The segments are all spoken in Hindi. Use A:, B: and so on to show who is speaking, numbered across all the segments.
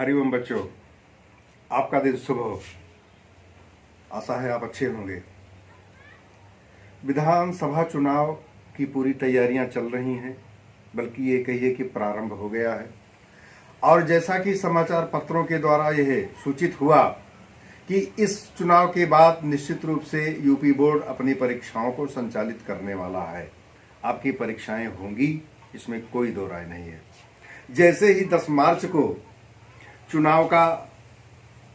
A: हरिओम बच्चों, आपका दिन शुभ हो। आशा है आप अच्छे होंगे। विधानसभा चुनाव की पूरी तैयारियां चल रही हैं, बल्कि ये कहिए कि प्रारंभ हो गया है। और जैसा कि समाचार पत्रों के द्वारा यह सूचित हुआ कि इस चुनाव के बाद निश्चित रूप से यूपी बोर्ड अपनी परीक्षाओं को संचालित करने वाला है। आपकी परीक्षाएं होंगी, इसमें कोई दो राय नहीं है। जैसे ही 10 मार्च को चुनाव का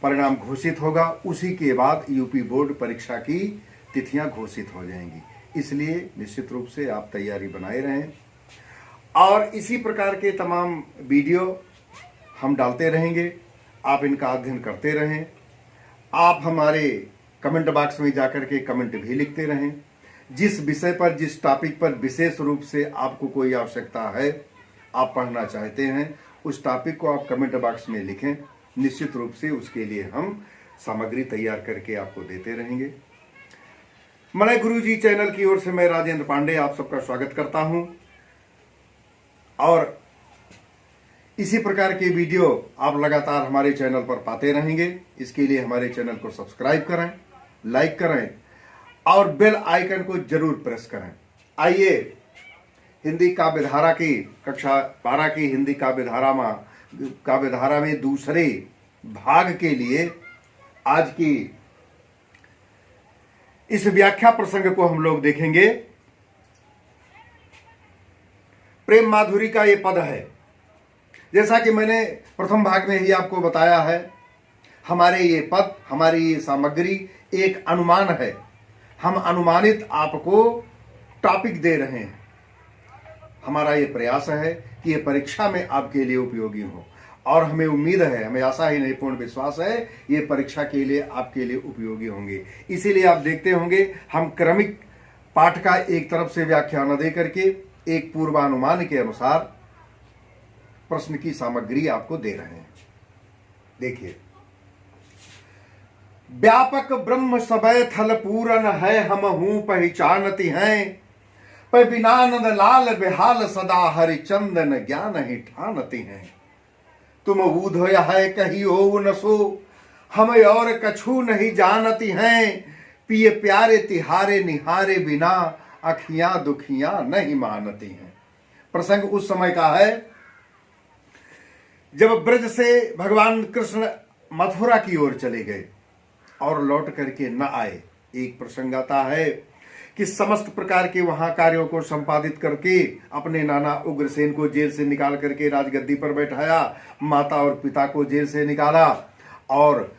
A: परिणाम घोषित होगा, उसी के बाद यूपी बोर्ड परीक्षा की तिथियां घोषित हो जाएंगी। इसलिए निश्चित रूप से आप तैयारी बनाए रहें और इसी प्रकार के तमाम वीडियो हम डालते रहेंगे। आप इनका अध्ययन करते रहें। आप हमारे कमेंट बॉक्स में जाकर के कमेंट भी लिखते रहें। जिस विषय पर, जिस टॉपिक पर विशेष रूप से आपको कोई आवश्यकता है, आप पढ़ना चाहते हैं, उस टॉपिक को आप कमेंट बॉक्स में लिखें। निश्चित रूप से उसके लिए हम सामग्री तैयार करके आपको देते रहेंगे। मलय गुरुजी चैनल की ओर से मैं राजेंद्र पांडे आप सबका स्वागत करता हूं और इसी प्रकार के वीडियो आप लगातार हमारे चैनल पर पाते रहेंगे। इसके लिए हमारे चैनल को सब्सक्राइब करें, लाइक करें और बेल आइकन को जरूर प्रेस करें। आइए हिंदी काव्यधारा की कक्षा 12 की हिंदी काव्यधारा में दूसरे भाग के लिए आज की इस व्याख्या प्रसंग को हम लोग देखेंगे। प्रेम माधुरी का ये पद है। जैसा कि मैंने प्रथम भाग में ही आपको बताया है, हमारे ये पद, हमारी ये सामग्री एक अनुमान है। हम अनुमानित आपको टॉपिक दे रहे हैं। हमारा ये प्रयास है कि ये परीक्षा में आपके लिए उपयोगी हो और हमें उम्मीद है, हमें आशा ही नहीं पूर्ण विश्वास है, ये परीक्षा के लिए आपके लिए उपयोगी होंगे। इसीलिए आप देखते होंगे हम क्रमिक पाठ का एक तरफ से व्याख्यान दे करके एक पूर्वानुमान के अनुसार प्रश्न की सामग्री आपको दे रहे हैं। देखिए, व्यापक ब्रह्म सबय थल पूरन है, हम हूं पहचानती हैं, पर बिनानंद लाल बेहाल सदा हरिचंदन ज्ञान ही ठानती हैं। तुम ऊधो है कही हो न सो, हम और कछु नहीं जानती हैं, पिए प्यारे तिहारे निहारे बिना अखियां दुखियां नहीं मानती हैं। प्रसंग उस समय का है जब ब्रज से भगवान कृष्ण मथुरा की ओर चले गए और लौट करके न आए। एक प्रसंग आता है कि समस्त प्रकार के वहां कार्यों को संपादित करके अपने नाना उग्रसेन को जेल से निकाल करके राजगद्दी पर बैठाया, माता और पिता को जेल से निकाला और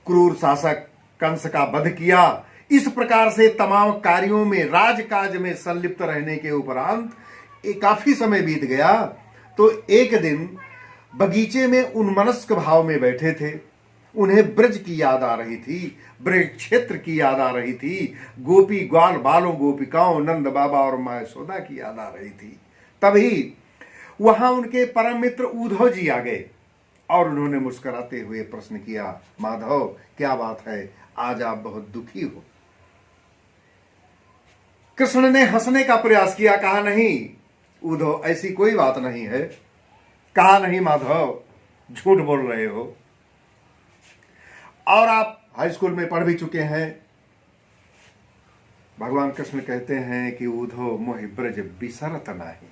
A: क्रूर शासक कंस का वध किया। इस प्रकार से तमाम कार्यों में, राजकाज में संलिप्त रहने के उपरांत काफी समय बीत गया तो एक दिन बगीचे में उन्मनस्क भाव में बैठे थे। उन्हें ब्रज की याद आ रही थी, ब्रज क्षेत्र की याद आ रही थी, गोपी ग्वाल बालों गोपिकाओं, नंद बाबा और माँ यशोदा की याद आ रही थी। तभी वहां उनके परम मित्र उद्धव जी आ गए और उन्होंने मुस्कुराते हुए प्रश्न किया, माधव क्या बात है, आज आप बहुत दुखी हो। कृष्ण ने हंसने का प्रयास किया, कहा नहीं उद्धव, ऐसी कोई बात नहीं है। कहा नहीं माधव, झूठ बोल रहे हो और आप हाई स्कूल में पढ़ भी चुके हैं। भगवान कृष्ण कहते हैं कि उद्धव मोहि ब्रज बिसरत नाही।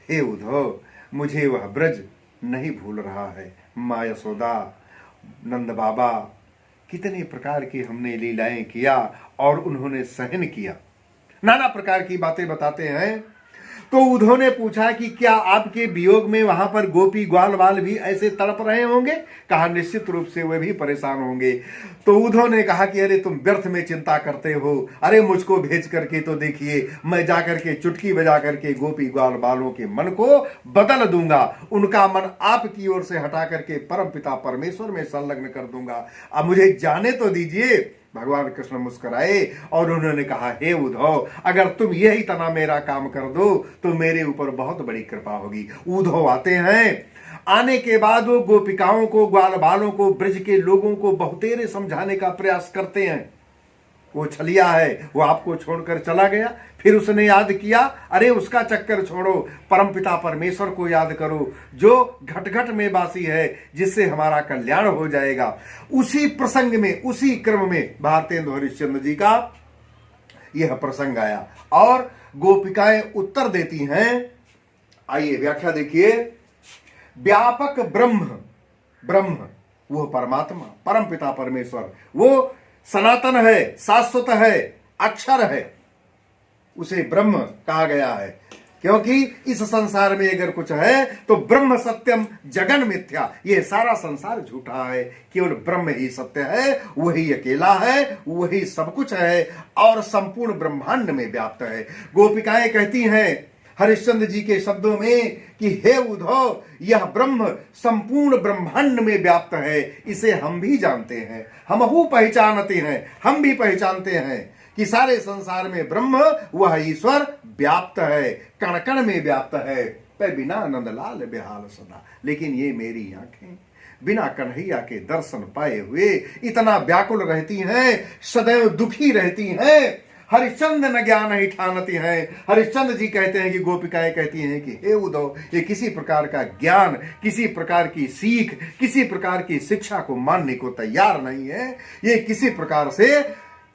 A: हे उद्धव, मुझे वह ब्रज नहीं भूल रहा है। माँ यशोदा, नंद बाबा, कितने प्रकार की हमने लीलाएं किया और उन्होंने सहन किया। नाना प्रकार की बातें बताते हैं। तो उद्धव ने पूछा कि क्या आपके वियोग में वहां पर गोपी ग्वाल बाल भी ऐसे तड़प रहे होंगे? कहा निश्चित रूप से वे भी परेशान होंगे। तो उद्धव ने कहा कि अरे तुम व्यर्थ में चिंता करते हो, अरे मुझको भेज करके तो देखिए, मैं जाकर के चुटकी बजा करके गोपी ग्वाल बालों के मन को बदल दूंगा, उनका मन आपकी ओर से हटा करके परम पिता परमेश्वर में संलग्न कर दूंगा। अब मुझे जाने तो दीजिए। भगवान कृष्ण मुस्कुराए और उन्होंने कहा, हे उद्धव, अगर तुम यही तना मेरा काम कर दो तो मेरे ऊपर बहुत बड़ी कृपा होगी। उद्धव आते हैं। आने के बाद वो गोपिकाओं को, ग्वाल बालों को, ब्रज के लोगों को बहुतेरे समझाने का प्रयास करते हैं। वो छलिया है, वो आपको छोड़कर चला गया। फिर उसने याद किया, अरे उसका चक्कर छोड़ो, परमपिता परमेश्वर को याद करो जो घट घट में वासी है, जिससे हमारा कल्याण हो जाएगा। उसी प्रसंग में, उसी क्रम में भारतेंदु हरिश्चंद्र जी का यह प्रसंग आया और गोपिकाएं उत्तर देती हैं। आइए व्याख्या देखिए। व्यापक ब्रह्म, ब्रह्म वो परमात्मा, परमपिता परमेश्वर, वो सनातन है, शाश्वत है, अक्षर है, उसे ब्रह्म कहा गया है। क्योंकि इस संसार में अगर कुछ है तो ब्रह्म सत्यम जगन मिथ्या, ये सारा संसार झूठा है, केवल ब्रह्म ही सत्य है, वही अकेला है, वही सब कुछ है और संपूर्ण ब्रह्मांड में व्याप्त है। गोपिकाएं कहती हैं हरिश्चंद्र जी के शब्दों में कि हे उद्धव, यह ब्रह्म संपूर्ण ब्रह्मांड में व्याप्त है, इसे हम भी जानते हैं, हमहू पहचानते हैं, हम भी पहचानते हैं कि सारे संसार में ब्रह्म वह ईश्वर व्याप्त है, कण कण में व्याप्त है। पर बिना नंदलाल बेहाल सदा, लेकिन ये मेरी आंखें बिना कन्हैया के दर्शन पाए हुए इतना व्याकुल रहती हैं, सदैव दुखी रहती हैं। हरिश्चंद्र न ज्ञान ही ठानती है। हरिश्चंद्र जी कहते हैं कि गोपिकाएं कहती हैं कि हे उद्धव, ये किसी प्रकार का ज्ञान, किसी प्रकार की सीख, किसी प्रकार की शिक्षा को मानने को तैयार नहीं है, ये किसी प्रकार से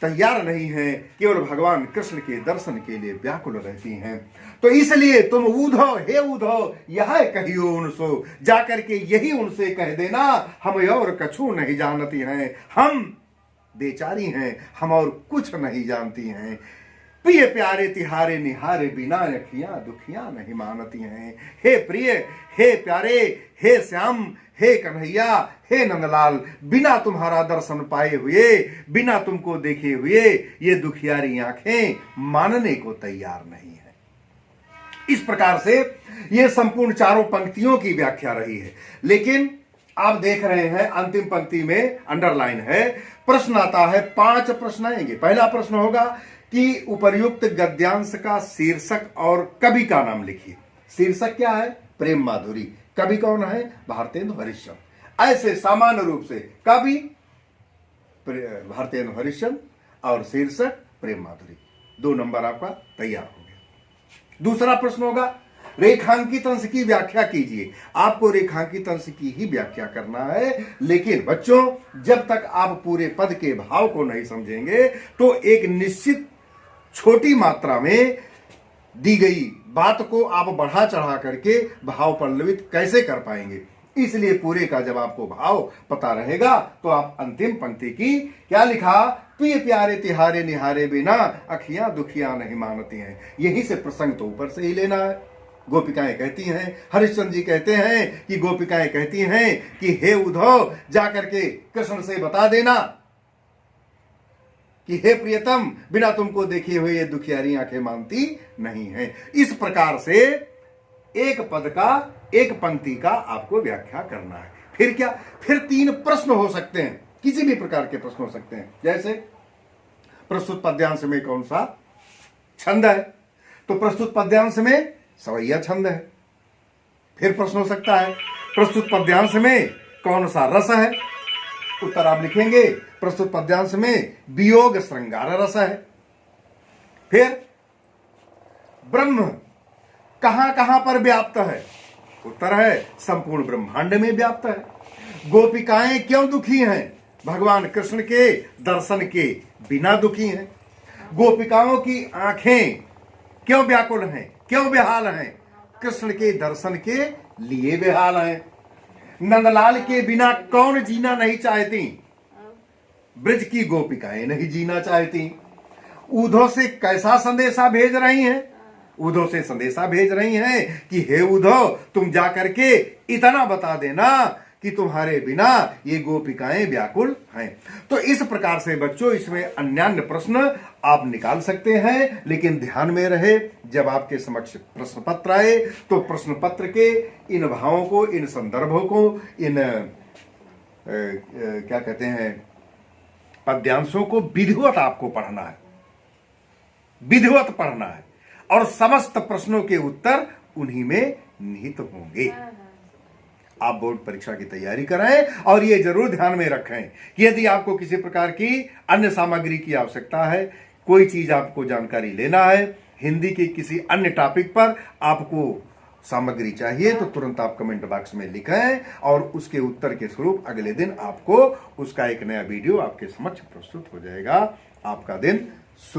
A: तैयार नहीं है, केवल भगवान कृष्ण के दर्शन के लिए व्याकुल रहती हैं। तो इसलिए तुम उद्धव, हे उद्धव, यह कहियो उनसो, जाकर के यही उनसे कह देना, हम और कछु नहीं जानती हैं, हम बेचारी हैं, हम और कुछ नहीं जानती हैं। प्रिय प्यारे तिहारे निहारे बिना अखियां दुखियां नहीं मानती हैं। हे प्रिय, हे प्यारे, हे श्याम, हे कन्हैया, हे नंदलाल, बिना तुम्हारा दर्शन पाए हुए, बिना तुमको देखे हुए ये दुखियारी आंखें मानने को तैयार नहीं है। इस प्रकार से ये संपूर्ण चारों पंक्तियों की व्याख्या रही है। लेकिन आप देख रहे हैं अंतिम पंक्ति में अंडरलाइन है, प्रश्न आता है, 5 प्रश्न आएंगे। पहला प्रश्न होगा कि उपर्युक्त गद्यांश का शीर्षक और कवि का नाम लिखिए। शीर्षक क्या है? प्रेम माधुरी। कवि कौन है? भारतेंदु हरिश्चंद्र। ऐसे सामान्य रूप से कवि भारतेंदु हरिश्चंद्र और शीर्षक प्रेम माधुरी, 2 नंबर आपका तैयार हो गया। दूसरा प्रश्न होगा रेखांकित अंश की व्याख्या कीजिए। आपको रेखांकित अंश की ही व्याख्या करना है, लेकिन बच्चों जब तक आप पूरे पद के भाव को नहीं समझेंगे तो एक निश्चित छोटी मात्रा में दी गई बात को आप बढ़ा चढ़ा करके भाव पल्लवित कैसे कर पाएंगे। इसलिए पूरे का जब आपको भाव पता रहेगा तो आप अंतिम पंक्ति की क्या लिखा, प्रिय प्यारे तिहारे निहारे बिना अखियां दुखियां नहीं मानती हैं, यही से प्रसंग तो ऊपर से ही लेना है। गोपिकाएं कहती हैं, हरिश्चंद्र जी कहते हैं कि गोपिकाएं कहती हैं कि हे उद्धव, जाकर के कृष्ण से बता देना कि हे प्रियतम, बिना तुमको देखे हुए ये दुखियारी आंखें मानती नहीं है। इस प्रकार से एक पद का, एक पंक्ति का आपको व्याख्या करना है। फिर क्या? फिर 3 प्रश्न हो सकते हैं, किसी भी प्रकार के प्रश्न हो सकते हैं। जैसे प्रस्तुत पद्यांश में कौन सा छंद है, तो प्रस्तुत पद्यांश में सवैया छंद है। फिर प्रश्न हो सकता है प्रस्तुत पद्यांश में कौन सा रस है, उत्तर आप लिखेंगे प्रस्तुत पद्यांश में वियोग श्रृंगार रस है। फिर ब्रह्म कहां कहां पर व्याप्त है, उत्तर है संपूर्ण ब्रह्मांड में व्याप्त है। गोपिकाएं क्यों दुखी हैं? भगवान कृष्ण के दर्शन के बिना दुखी हैं। गोपिकाओं की आंखें क्यों व्याकुल हैं, क्यों बेहाल हैं? कृष्ण के दर्शन के लिए बेहाल हैं। नंदलाल के बिना कौन जीना नहीं चाहती? ब्रज की गोपिकाएं नहीं जीना चाहती। उद्धव से कैसा संदेशा भेज रही हैं? उद्धव से संदेशा भेज रही हैं कि हे उद्धव, तुम जाकर के इतना बता देना कि तुम्हारे बिना ये गोपिकाएं व्याकुल हैं। तो इस प्रकार से बच्चों इसमें अन्यान्य प्रश्न आप निकाल सकते हैं, लेकिन ध्यान में रहे जब आपके समक्ष प्रश्न पत्र आए तो प्रश्न पत्र के इन भावों को, इन संदर्भों को, इन क्या कहते हैं पद्यांशों को विधिवत आपको पढ़ना है, विधिवत पढ़ना है और समस्त प्रश्नों के उत्तर उन्हीं में निहित होंगे। आप बोर्ड परीक्षा की तैयारी कराएं और ये जरूर ध्यान में रखें कि यदि आपको किसी प्रकार की अन्य सामग्री की आवश्यकता है, कोई चीज आपको जानकारी लेना है, हिंदी के किसी अन्य टॉपिक पर आपको सामग्री चाहिए, तो तुरंत आप कमेंट बॉक्स में लिखें और उसके उत्तर के स्वरूप अगले दिन आपको उसका एक नया वीडियो आपके समक्ष प्रस्तुत हो जाएगा। आपका दिन शुभ